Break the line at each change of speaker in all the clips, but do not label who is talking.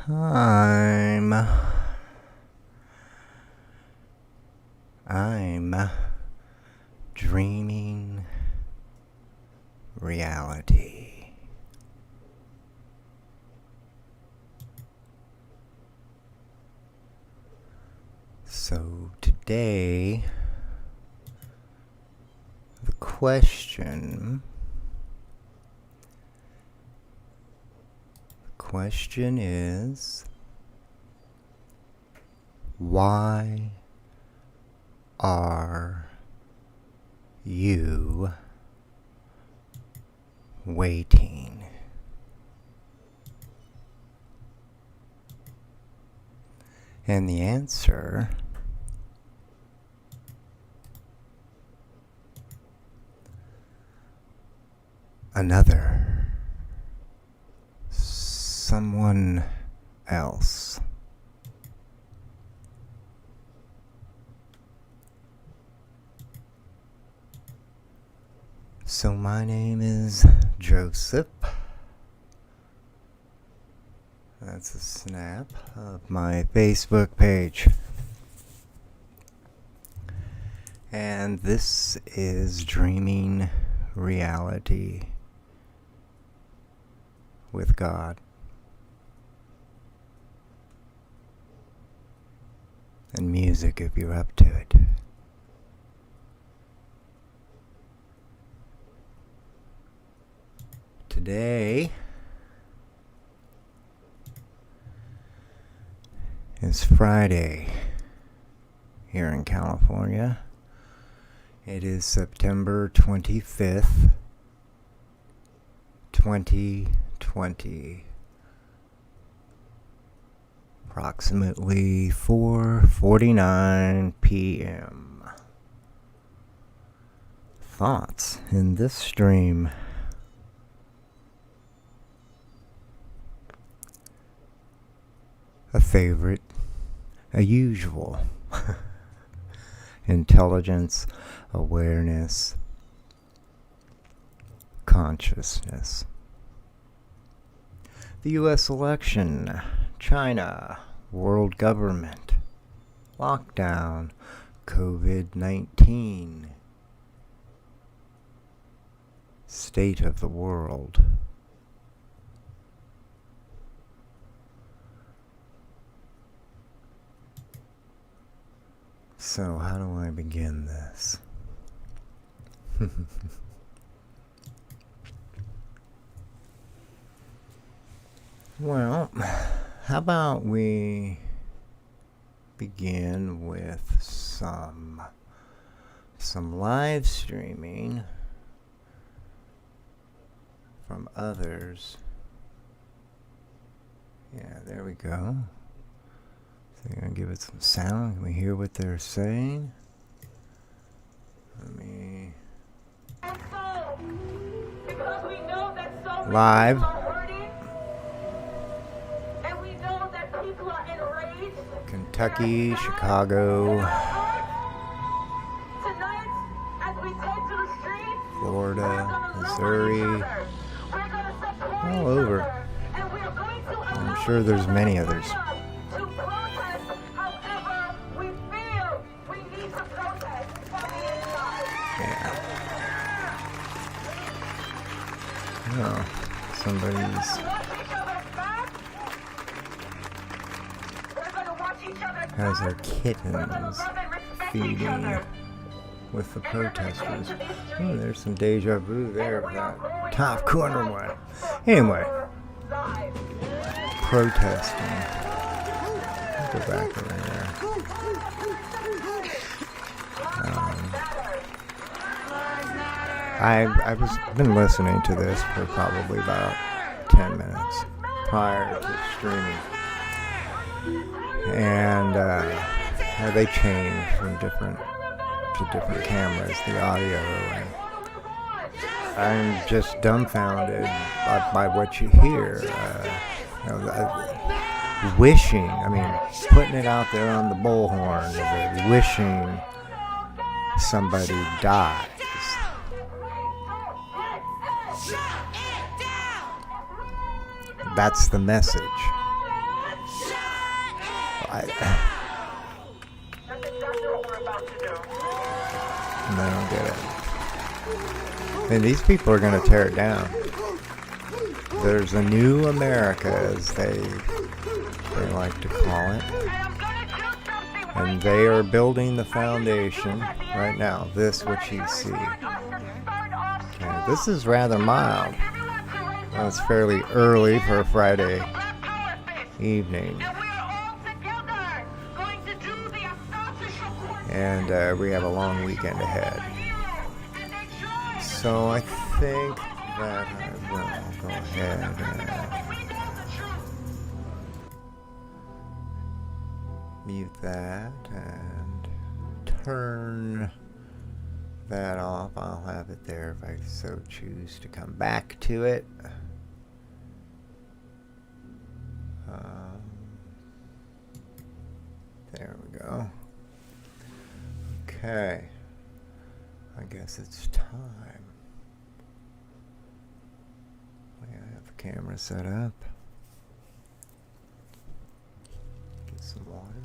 I'm dreaming reality. So today, the question is, why are you waiting? And the answer another, someone else. So my name is Joseph. That's a snap of my Facebook page. And this is Dreaming Reality with God. And music if you're up to it. Today is Friday here in California. It is September 25th, 2020. Approximately 4:49 p.m. Thoughts in this stream. A favorite, a usual. Intelligence, awareness, consciousness. The U.S. election, China, world government, lockdown, Covid-19, state of the world. So, how do I begin this? Well, how about we begin with some live streaming from others. Yeah, there we go. So I'm going to give it some sound. Can we hear what they're saying? Let me... Live. Kentucky, Chicago, Florida, Missouri, all over. I'm sure there's many others. Yeah. Oh, somebody's has their kittens feeding with the protesters. Oh, there's some deja vu there with that top corner one. Anyway, protesting. I'll go back over there. I've been listening to this for probably about 10 minutes prior to streaming. And they change from different cameras, the audio, and I'm just dumbfounded by what you hear. Wishing, putting it out there on the bullhorn, wishing somebody dies. That's the message. don't get it. And these people are going to tear it down. There's a new America, as they like to call it. And they are building the foundation right now. This, what you see. Okay, this is rather mild. Well, it's fairly early for a Friday evening. And we have a long weekend ahead. So I think that I will go ahead and mute that and turn that off. I'll have it there if I so choose to come back to it. There we go. Okay. I guess it's time. I have the camera set up. Get some water.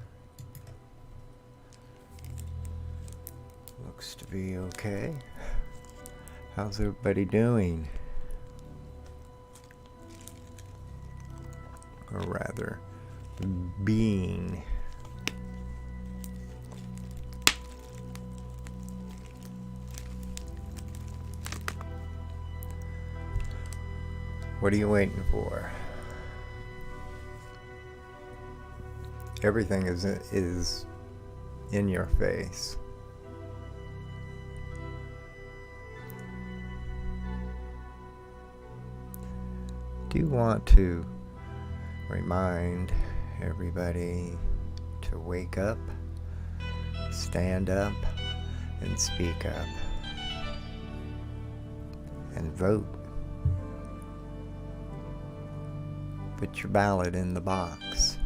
Looks to be okay. How's everybody doing? Or rather, being. What are you waiting for? Everything is in your face. Do you want to remind everybody to wake up, stand up, and speak up, and vote? Put your ballot in the box.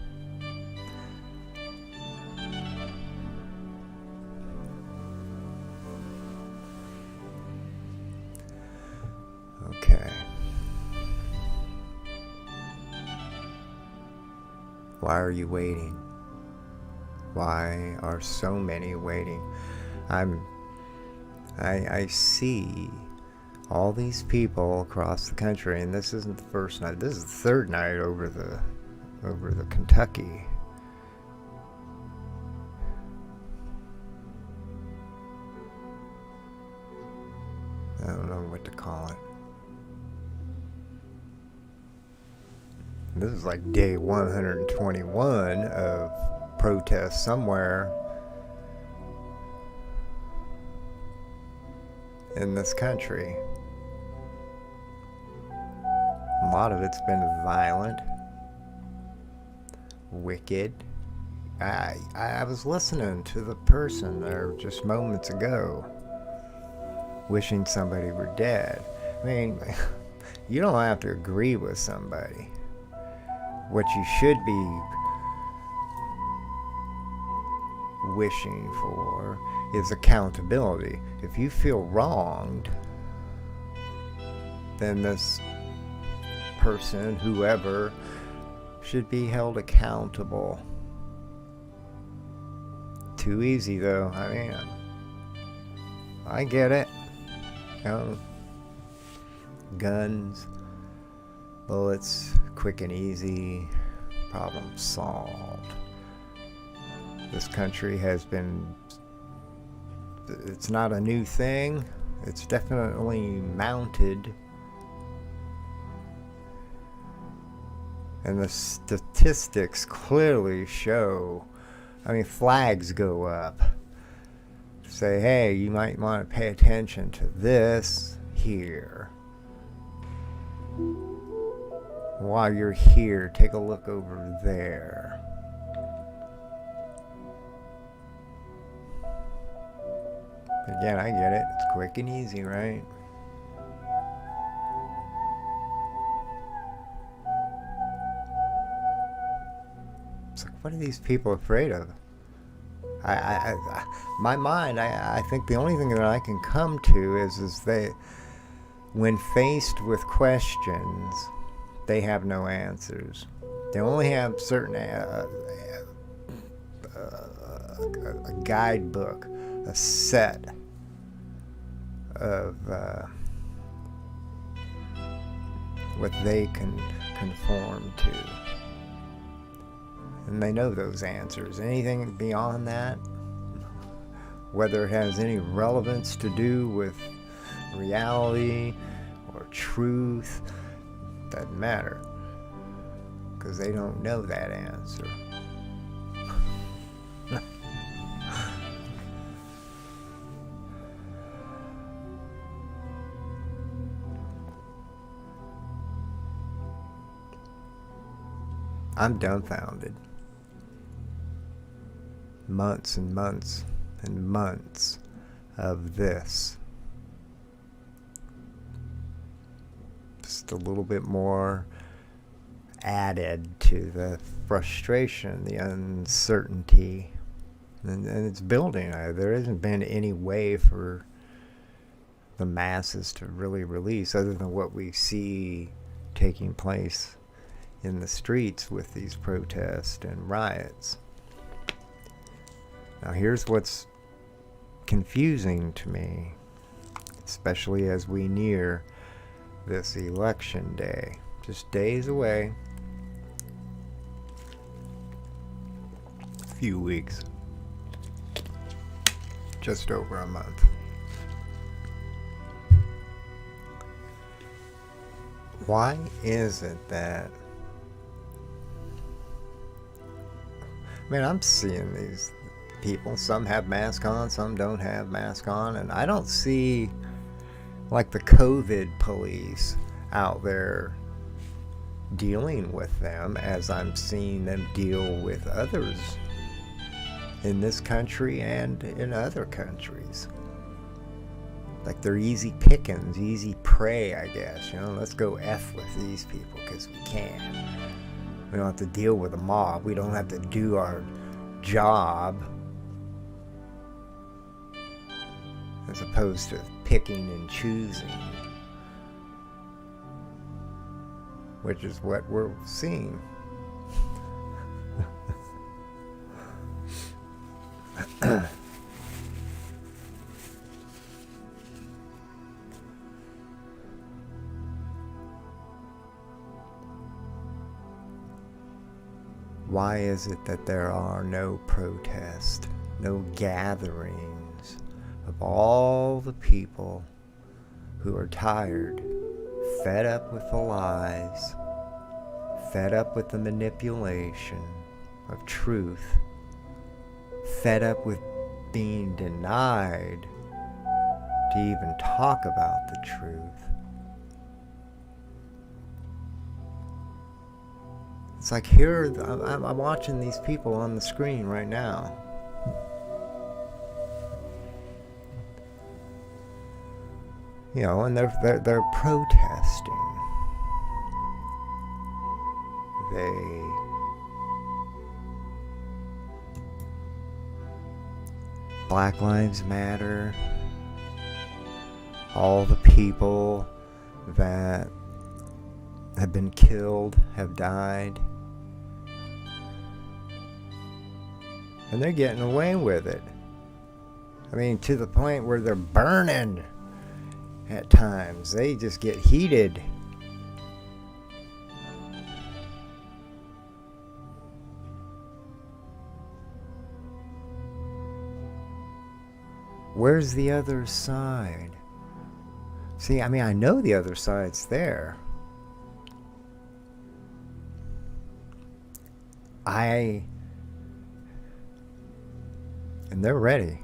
Okay. Why are you waiting? Why are so many waiting? I see all these people across the country, and this isn't the first night. This is the third night over the Kentucky. I don't know what to call it. This is like day 121 of protests somewhere in this country. A lot of it's been violent, wicked. I was listening to the person there just moments ago, wishing somebody were dead. I mean, you don't have to agree with somebody. What you should be wishing for is accountability. If you feel wronged, then this person, whoever, should be held accountable. Too easy though. I mean, I get it. You know, guns, bullets, quick and easy, problem solved. This country has been, it's not a new thing. It's definitely mounted. And the statistics clearly show, I mean, flags go up. Say, hey, you might want to pay attention to this here. While you're here, take a look over there. Again, I get it. It's quick and easy, right? It's like, what are these people afraid of? My mind, I think the only thing that I can come to is they, when faced with questions, they have no answers. They only have certain a guidebook, a set of what they can conform to. And they know those answers. Anything beyond that, whether it has any relevance to do with reality or truth, doesn't matter, because they don't know that answer. I'm dumbfounded. Months and months and months of this. Just a little bit more added to the frustration, the uncertainty, and it's building. There hasn't been any way for the masses to really release, other than what we see taking place in the streets with these protests and riots. Now here's what's confusing to me, especially as we near this election day, just days away, a few weeks, just over a month. Why is it that, I mean, I'm seeing these people, some have masks on, some don't have masks on, and I don't see like the COVID police out there dealing with them as I'm seeing them deal with others in this country and in other countries. Like they're easy pickings, easy prey, I guess. You know, let's go F with these people because we can. We don't have to deal with a mob. We don't have to do our job, as opposed to picking and choosing, which is what we're seeing. Why is it that there are no protests, no gatherings of all the people who are tired, fed up with the lies, fed up with the manipulation of truth, fed up with being denied to even talk about the truth? It's like here, I'm watching these people on the screen right now. You know, and they're protesting. Black Lives Matter. All the people that have been killed have died. And they're getting away with it. I mean, to the point where they're burning at times. They just get heated. Where's the other side? See, I mean, I know the other side's there. And they're ready.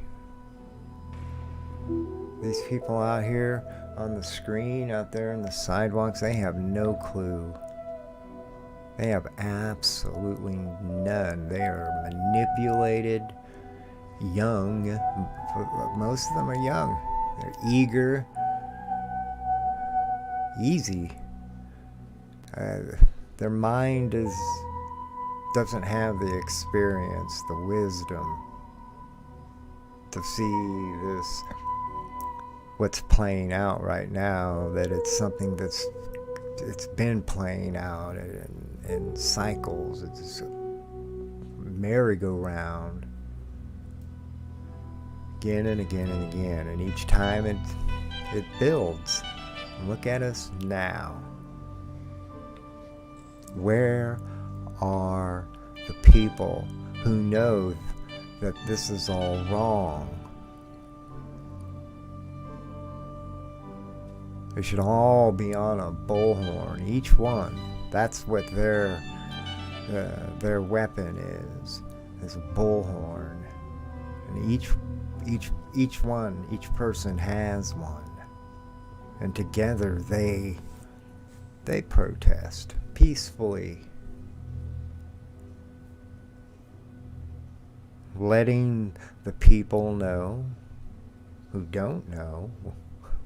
These people out here on the screen, out there in the sidewalks, they have no clue. They have absolutely none. They are manipulated, young. Most of them are young. They're eager, easy. Their mind doesn't have the experience, the wisdom to see this, what's playing out right now, that it's something it's been playing out in cycles. It's a merry-go-round. again and again and again, and each time it builds. Look at us now. Where are the people who know that this is all wrong? They should all be on a bullhorn, each one. That's what their weapon is a bullhorn. And each person has one. And together they protest peacefully, letting the people know who don't know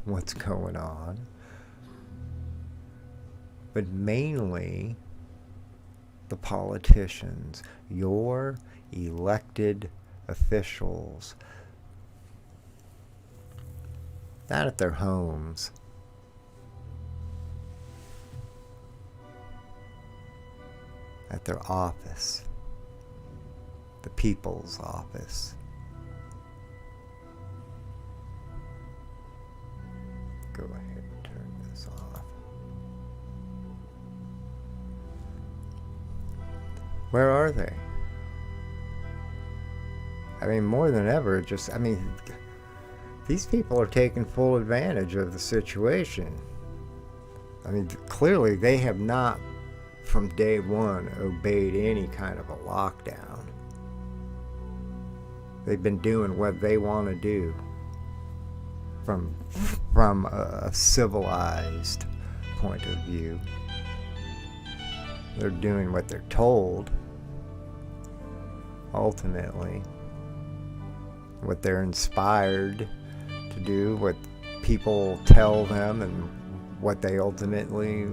what's going on, but mainly the politicians, your elected officials, not at their homes, at their office, the people's office. Go ahead and turn this off. Where are they? I mean, more than ever, these people are taking full advantage of the situation. I mean, clearly they have not, from day one, obeyed any kind of a lockdown. They've been doing what they want to do from a civilized point of view. They're doing what they're told, ultimately. What they're inspired to do, what people tell them, and what they ultimately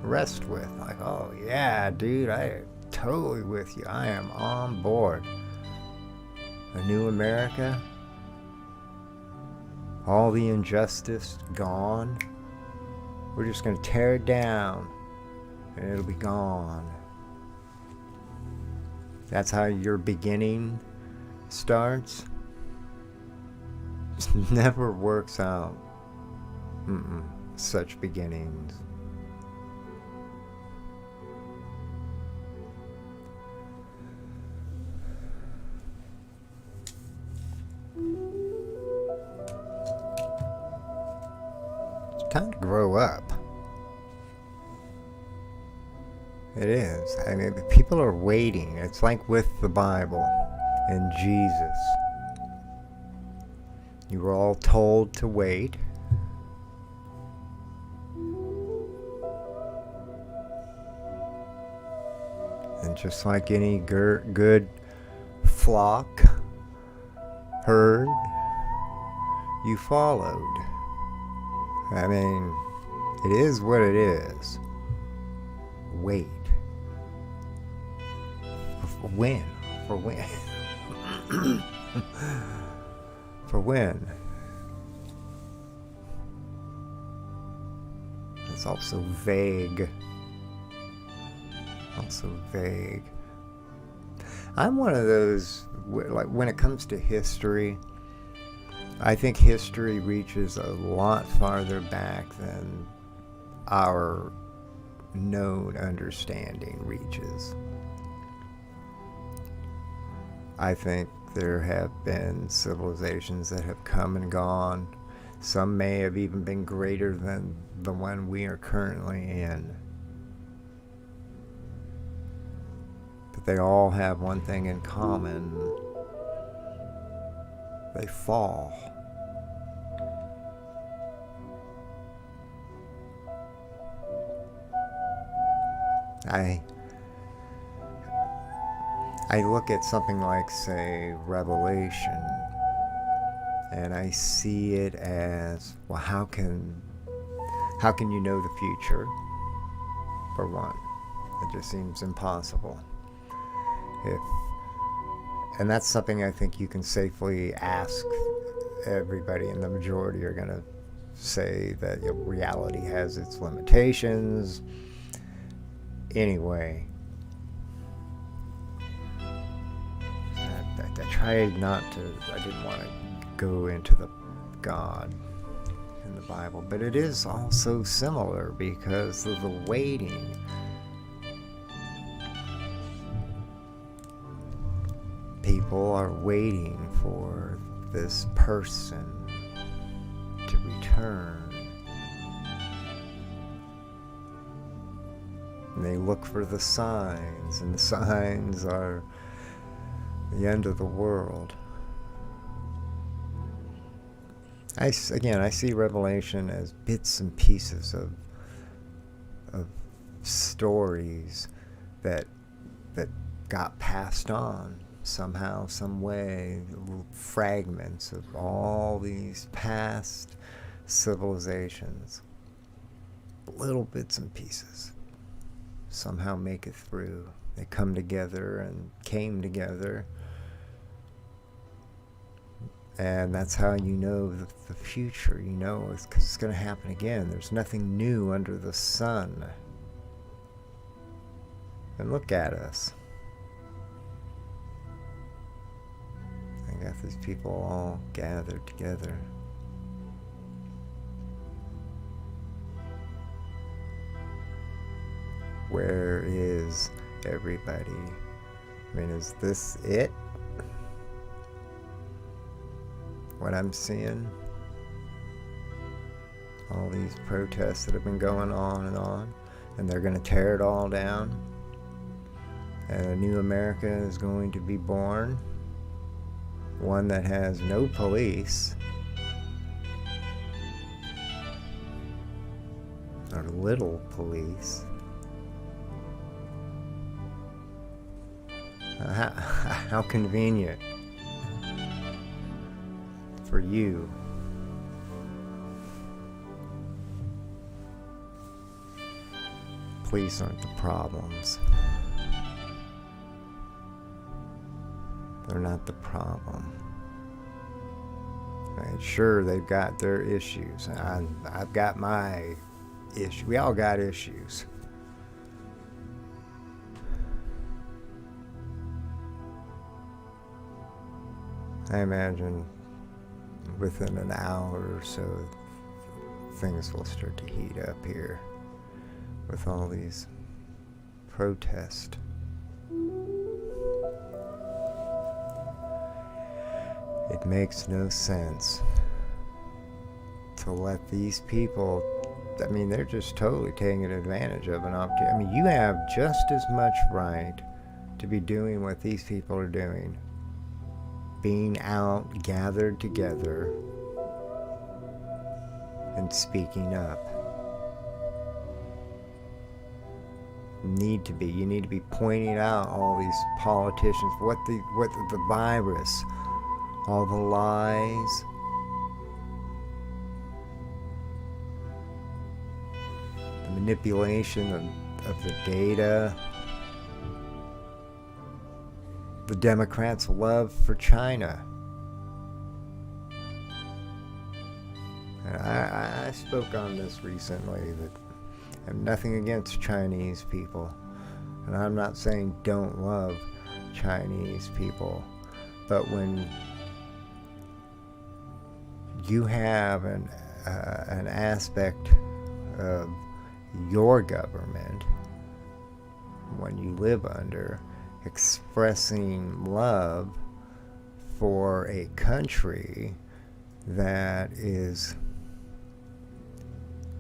rest with. Like, oh yeah, dude, I am totally with you. I am on board. A new America, all the injustice gone. We're just going to tear it down and it'll be gone. That's how your beginning starts. It never works out. Such beginnings. It's time to grow up. It is. I mean, people are waiting. It's like with the Bible and Jesus. You were all told to wait. And just like any good flock, herd, you followed. I mean, it is what it is. Wait. For when? For when? For when? It's also vague. I'm one of those, like, when it comes to history, I think history reaches a lot farther back than our known understanding reaches. I think there have been civilizations that have come and gone. Some may have even been greater than the one we are currently in. But they all have one thing in common. They fall. I look at something like, say, Revelation, and I see it as, well, how can you know the future? For one, it just seems impossible. And that's something I think you can safely ask everybody, and the majority are going to say that reality has its limitations. Anyway, I tried not to, I didn't want to go into the God in the Bible, but it is also similar because of the waiting. People are waiting for this person to return. And they look for the signs, and the signs are the end of the world. I see Revelation as bits and pieces of stories that got passed on somehow, some way, little fragments of all these past civilizations, little bits and pieces, somehow make it through. They come together and came together. And that's how you know the future. You know it's because it's going to happen again. There's nothing new under the sun. And look at us. I got these people all gathered together. Where is everybody? I mean, is this it? What I'm seeing? All these protests that have been going on, and they're going to tear it all down, and a new America is going to be born, one that has no police, or little police. How convenient for you. Police aren't the problems. They're not the problem. Right? Sure, they've got their issues. I've got my issue. We all got issues. I imagine within an hour or so, things will start to heat up here with all these protests. It makes no sense to let these people, I mean, they're just totally taking advantage of an opportunity. I mean, you have just as much right to be doing what these people are doing. Being out, gathered together, and speaking up. You need to be pointing out all these politicians, what the virus, all the lies, the manipulation of the data. The Democrats' love for China. And I spoke on this recently, that I have nothing against Chinese people. And I'm not saying don't love Chinese people. But when you have an aspect of your government, one you live under, expressing love for a country that is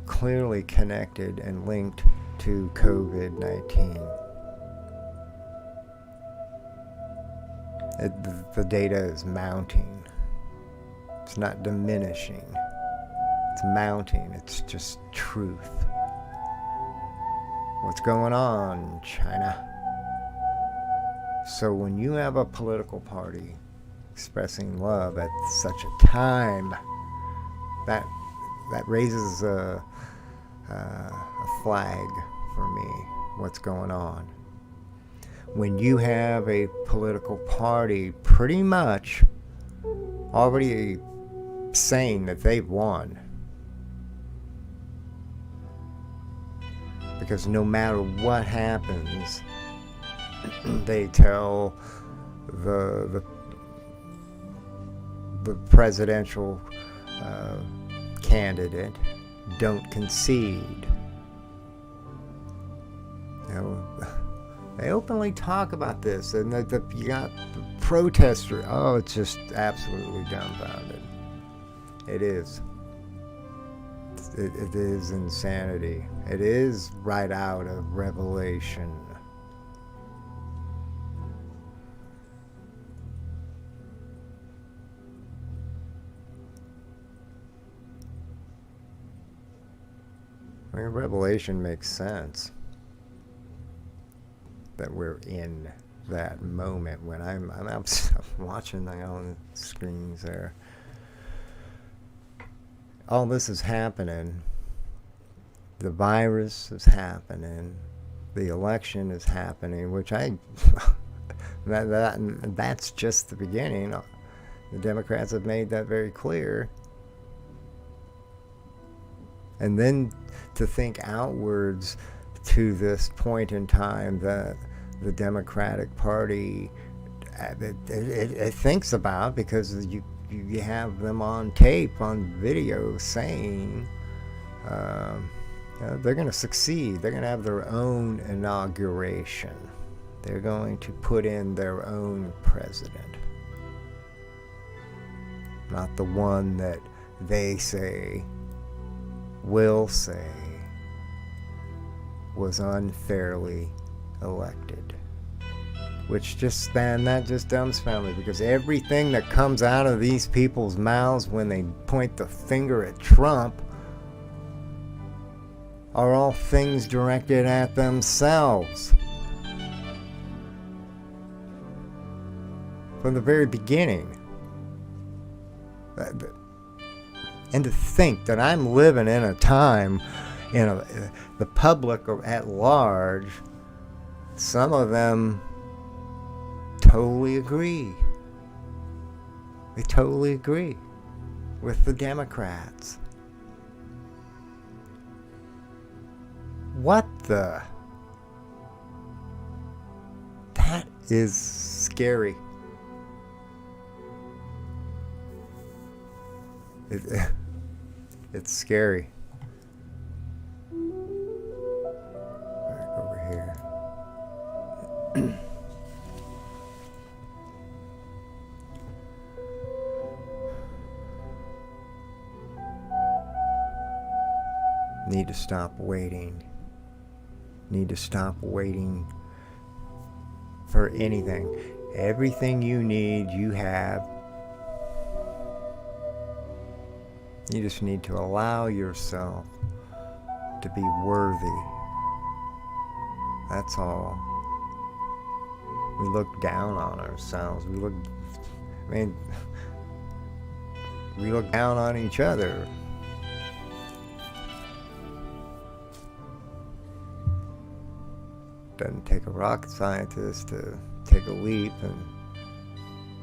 clearly connected and linked to COVID-19. The data is mounting. It's not diminishing. It's mounting. It's just truth. What's going on, China? So when you have a political party expressing love at such a time, that raises a flag for me. What's going on? When you have a political party pretty much already saying that they've won, because no matter what happens, they tell the the presidential candidate don't concede. You know, they openly talk about this, and you got the protester. Oh, it's just absolutely dumbfounded. It is. It is insanity. It is right out of Revelation. I mean, Revelation makes sense that we're in that moment when I'm watching the on screens there. All this is happening. The virus is happening. The election is happening, which that's just the beginning. The Democrats have made that very clear. And then to think outwards to this point in time that the Democratic Party it thinks about, because you have them on tape, on video, saying they're going to succeed. They're going to have their own inauguration. They're going to put in their own president. Not the one that they say, will say, was unfairly elected. Which just, man, that just dumbfounds me, because everything that comes out of these people's mouths when they point the finger at Trump are all things directed at themselves. From the very beginning. And to think that I'm living in a time, the public at large, some of them totally agree. They totally agree with the Democrats. What the? That is scary. It's scary. Back over here. Need to stop waiting. Need to stop waiting for anything. Everything you need, you have. You just need to allow yourself to be worthy. That's all. We look down on ourselves. We look down on each other. Doesn't take a rocket scientist to take a leap and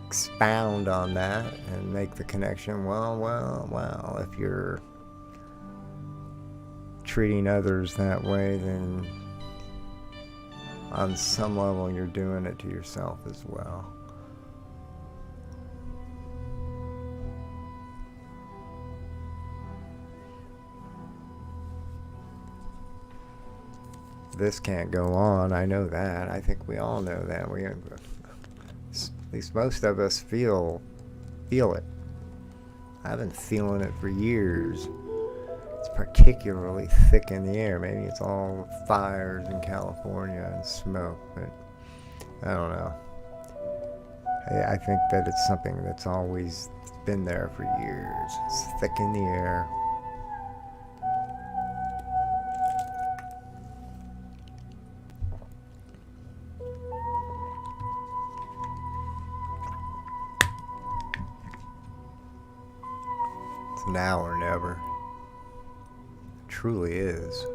expound on that and make the connection. Well, if you're treating others that way, then on some level you're doing it to yourself as well. This can't go on. I know that. I think we all know that. At least most of us feel it. I've been feeling it for years. It's particularly thick in the air. Maybe it's all fires in California and smoke, but I don't know. I think that it's something that's always been there for years. It's thick in the air. Now or never. It truly is.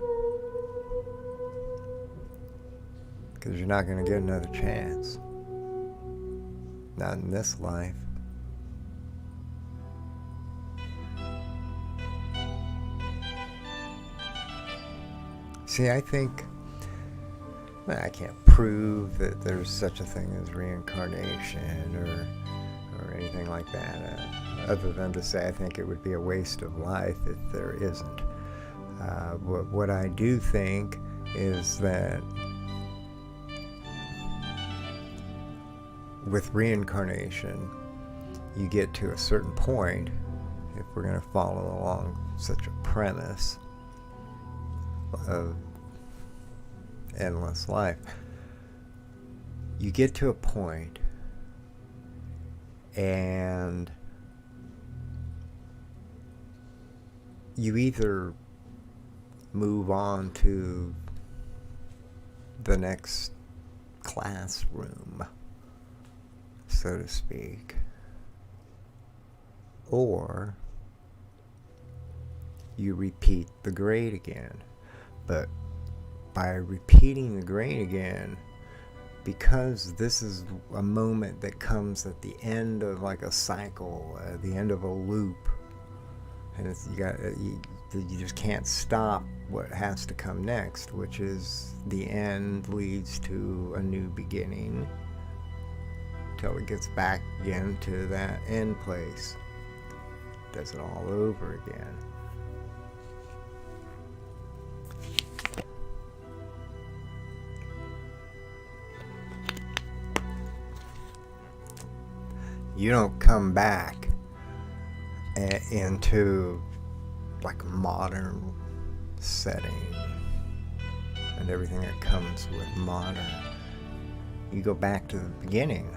Because you're not going to get another chance. Not in this life. See, I think, I can't prove that there's such a thing as reincarnation or anything like that. other than to say I think it would be a waste of life if there isn't. What I do think is that with reincarnation, you get to a certain point, if we're going to follow along such a premise of endless life, you get to a point and you either move on to the next classroom, so to speak, or you repeat the grade again. But by repeating the grade again, because this is a moment that comes at the end of like a cycle, the end of a loop, and it's, you just can't stop what has to come next, which is the end leads to a new beginning till it gets back again to that end place. Does it all over again. You don't come back into like a modern setting and everything that comes with modern. You go back to the beginning.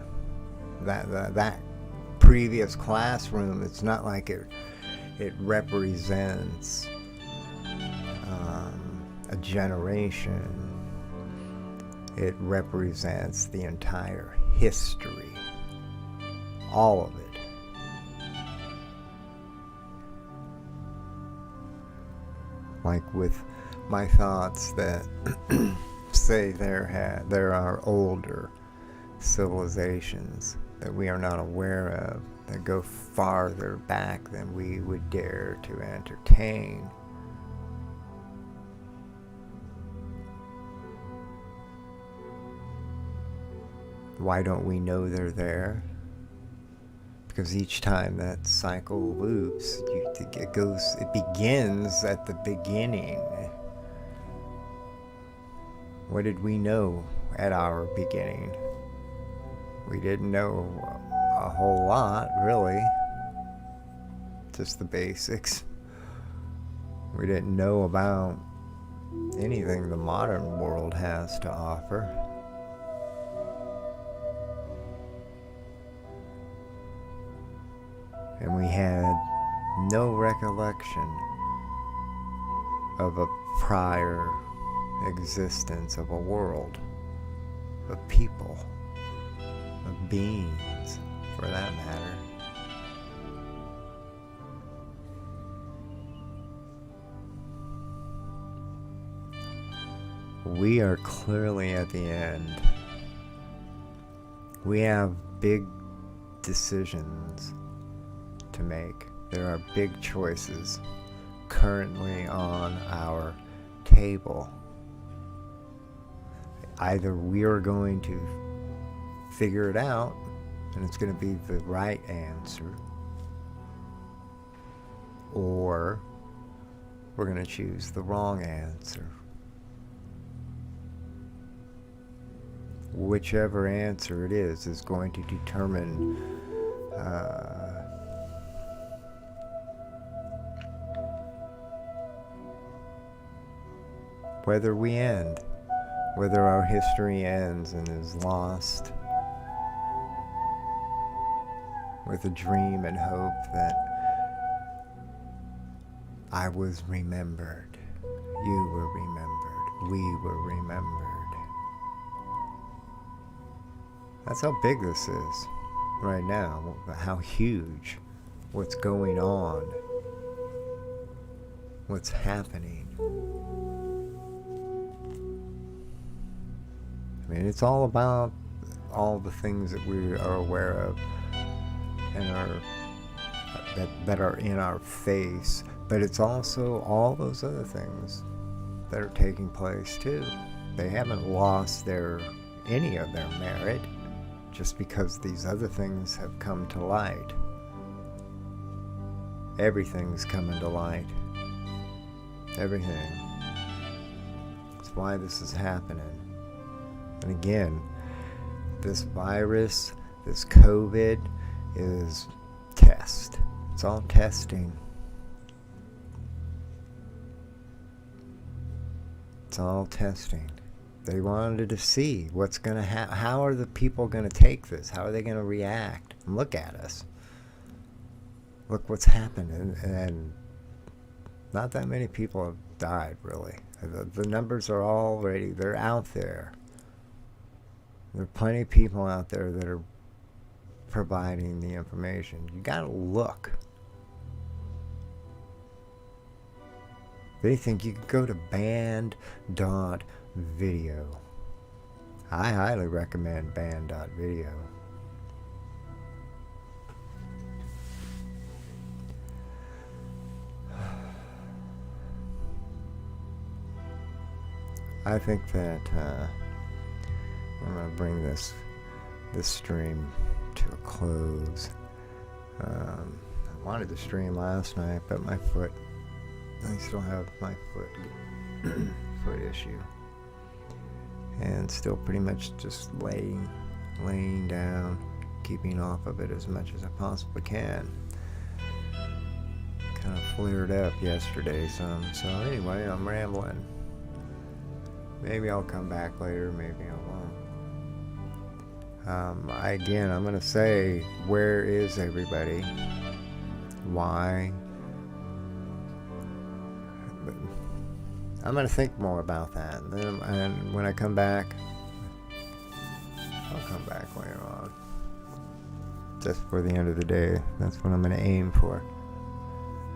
That previous classroom, it's not like it represents a generation. It represents the entire history, all of it. Like with my thoughts that say there are older civilizations that we are not aware of, that go farther back than we would dare to entertain. Why don't we know they're there? Because each time that cycle loops, it begins at the beginning. What did we know at our beginning? We didn't know a whole lot, really. Just the basics. We didn't know about anything the modern world has to offer. And we had no recollection of a prior existence of a world, of people, of beings, for that matter. We are clearly at the end. We have big decisions to make. There are big choices currently on our table. Either we are going to figure it out and it's going to be the right answer, or we're going to choose the wrong answer. Whichever answer it is going to determine whether we end, whether our history ends and is lost with a dream and hope that I was remembered, you were remembered, we were remembered. That's how big this is right now, how huge, what's going on, what's happening. I mean, it's all about all the things that we are aware of and that are in our face, but it's also all those other things that are taking place too. They haven't lost any of their merit just because these other things have come to light. Everything's coming to light. Everything. That's why this is happening. And again, this virus, this COVID is test. It's all testing. It's all testing. They wanted to see what's going to happen. How are the people going to take this? How are they going to react? And look at us. Look what's happened. And not that many people have died, really. The numbers are already, they're out there. There are plenty of people out there that are providing the information. You got to look. They think you can go to band.video. I highly recommend band.video. I think that I'm going to bring this stream to a close. I wanted to stream last night, but my foot, I still have my foot issue. And still pretty much just laying down, keeping off of it as much as I possibly can. Kind of flared up yesterday some. So anyway, I'm rambling. Maybe I'll come back later, maybe I won't. Again, I'm going to say, where is everybody? Why? But I'm going to think more about that. And when I come back, I'll come back later on. Just for the end of the day. That's what I'm going to aim for.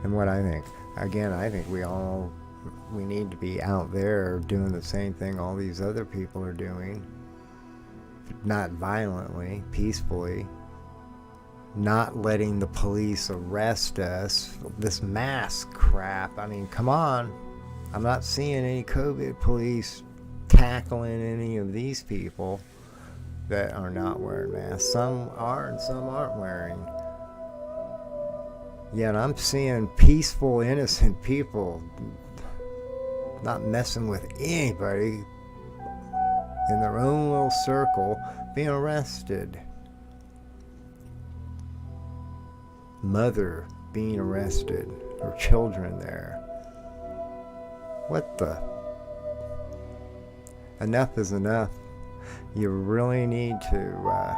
And what I think. Again, I think we need to be out there doing the same thing all these other people are doing. Not violently, peacefully. Not letting the police arrest us. This mask crap. I mean, come on. I'm not seeing any COVID police tackling any of these people that are not wearing masks. Some are and some aren't wearing. Yet I'm seeing peaceful, innocent people not messing with anybody in their own little circle being arrested. Mother being arrested, her children there. What the? Enough is enough. You really need to,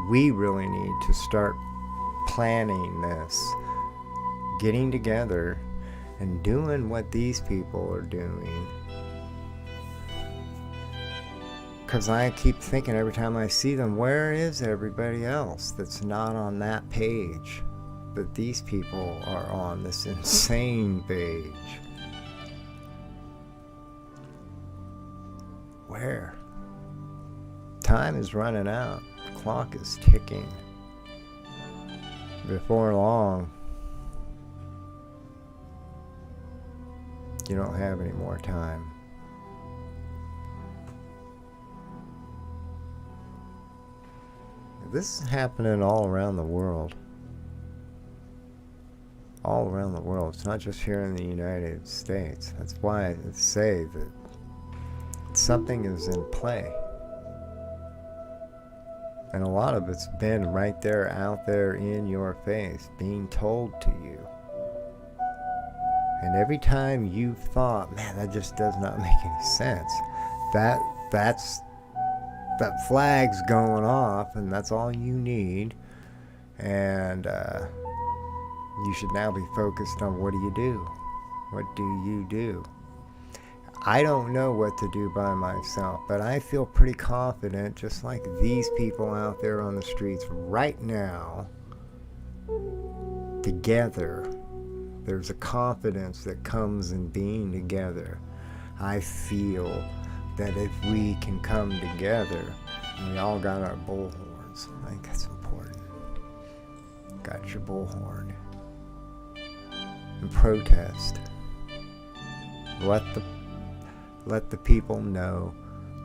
we really need to start planning this, getting together and doing what these people are doing. Because I keep thinking every time I see them, where is everybody else that's not on that page? But these people are on this insane page. Where? Time is running out. The clock is ticking. Before long, you don't have any more time. This is happening all around the world. All around the world. It's not just here in the United States. That's why I say that something is in play. And a lot of it's been right there, out there in your face, being told to you. And every time you've thought, man, that just does not make any sense, that flag's going off, and that's all you need. And you should now be focused on, what do you do? What do you do? I don't know what to do by myself, but I feel pretty confident, just like these people out there on the streets right now, together. There's a confidence that comes in being together. I feel that if we can come together, and we all got our bullhorns. I think that's important. Got your bullhorn. And protest. Let the people know,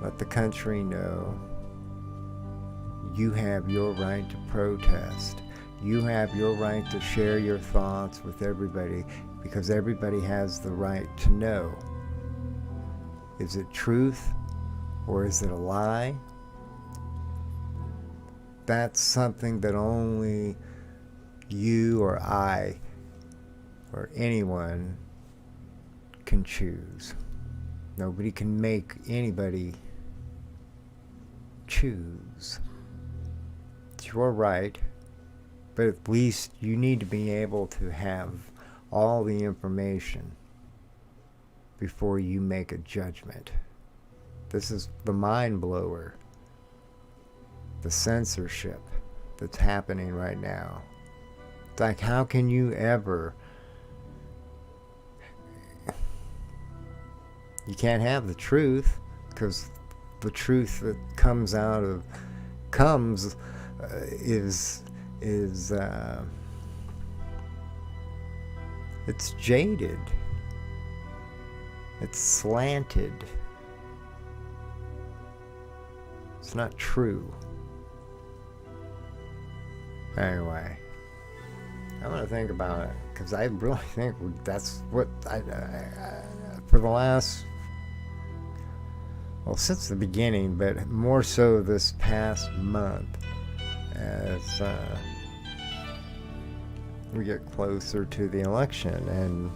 let the country know, you have your right to protest. You have your right to share your thoughts with everybody, because everybody has the right to know. Is it truth or is it a lie? That's something that only you or I or anyone can choose. Nobody can make anybody choose. It's your right, but at least you need to be able to have all the information before you make a judgment. This is the mind blower, the censorship that's happening right now. It's like, how can you ever... You can't have the truth, because the truth that comes is it's jaded, it's slanted, it's not true. Anyway, I'm gonna think about it, because I really think that's what I for the last, well, since the beginning, but more so this past month, as we get closer to the election, and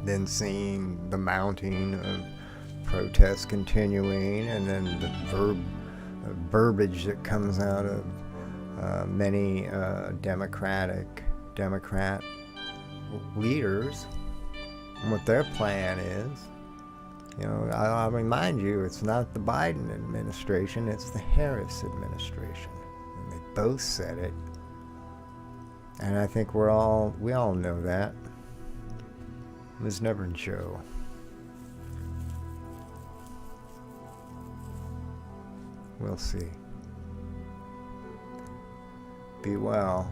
then seeing the mounting of protests continuing, and then the verbiage that comes out of many Democrat leaders, and what their plan is. You know, I'll remind you, it's not the Biden administration, it's the Harris administration. And they both said it. And I think we all know that. It was never Joe. We'll see. Be well.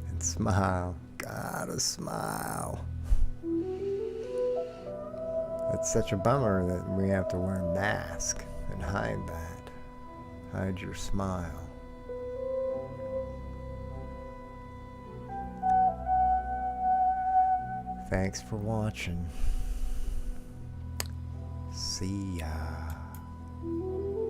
And smile. Gotta smile. It's such a bummer that we have to wear a mask and hide that. Hide your smile. Thanks for watching. See ya.